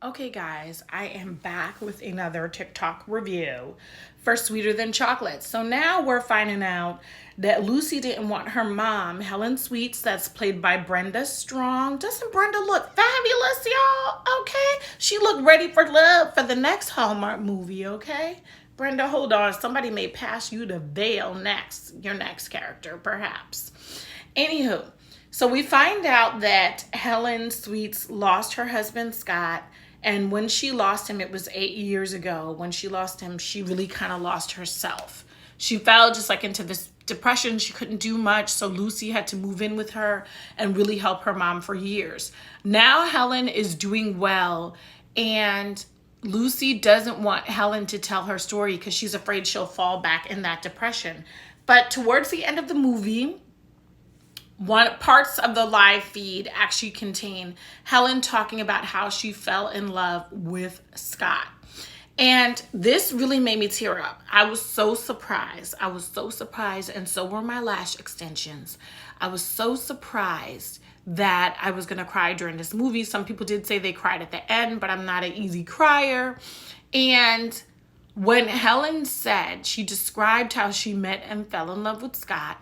Okay, guys, I am back with another TikTok review for Sweeter Than Chocolate. So now we're finding out that Lucy didn't want her mom, Helen Sweets, that's played by Brenda Strong. Doesn't Brenda look fabulous, y'all? Okay. She looked ready for love for the next Hallmark movie, okay? Brenda, hold on. Somebody may pass you the veil next, your next character, perhaps. Anywho, so we find out that Helen Sweets lost her husband, Scott. And when she lost him, it was 8 years ago. When she lost him, she really kind of lost herself. She fell just like into this depression. She couldn't do much. So Lucy had to move in with her and really help her mom for years. Now Helen is doing well. And Lucy doesn't want Helen to tell her story because she's afraid she'll fall back in that depression. But towards the end of the movie, parts of the live feed actually contain Helen talking about how she fell in love with Scott. And this really made me tear up. I was so surprised. And so were my lash extensions. I was so surprised that I was going to cry during this movie. Some people did say they cried at the end, but I'm not an easy crier. And when Helen said, she described how she met and fell in love with Scott,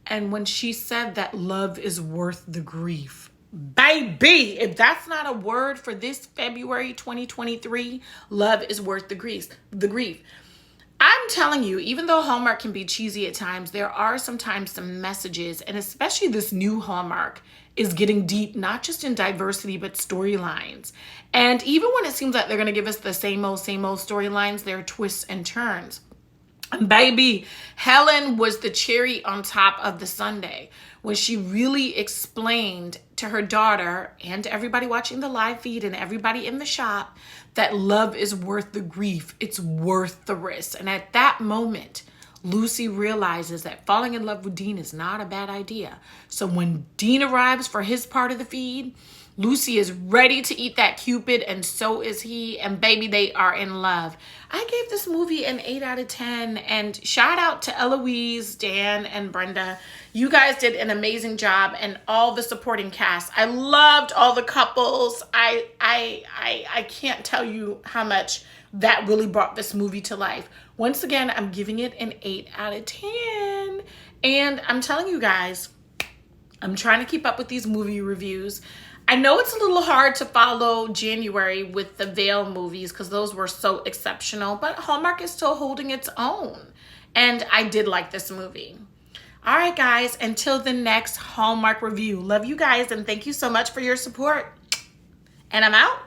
and when she said that love is worth the grief, baby, if that's not a word for this February 2023, love is worth the grief. I'm telling you, even though Hallmark can be cheesy at times, there are sometimes some messages, and especially this new Hallmark is getting deep, not just in diversity, but storylines. And even when it seems like they're going to give us the same old storylines, there are twists and turns. Baby, Helen was the cherry on top of the sundae when she really explained to her daughter and to everybody watching the live feed and everybody in the shop that love is worth the grief. It's worth the risk. And at that moment, Lucy realizes that falling in love with Dean is not a bad idea. So when Dean arrives for his part of the feed, Lucy is ready to eat that Cupid, and so is he, and baby, they are in love. I gave this movie an 8 out of 10, and shout out to Eloise, Dan, and Brenda. You guys did an amazing job, and all the supporting cast. I loved all the couples. I can't tell you how much that really brought this movie to life. Once again, I'm giving it an 8 out of 10, and I'm telling you guys, I'm trying to keep up with these movie reviews. I know it's a little hard to follow January with the Veil movies because those were so exceptional, but Hallmark is still holding its own. And I did like this movie. All right, guys, until the next Hallmark review. Love you guys, and thank you so much for your support. And I'm out.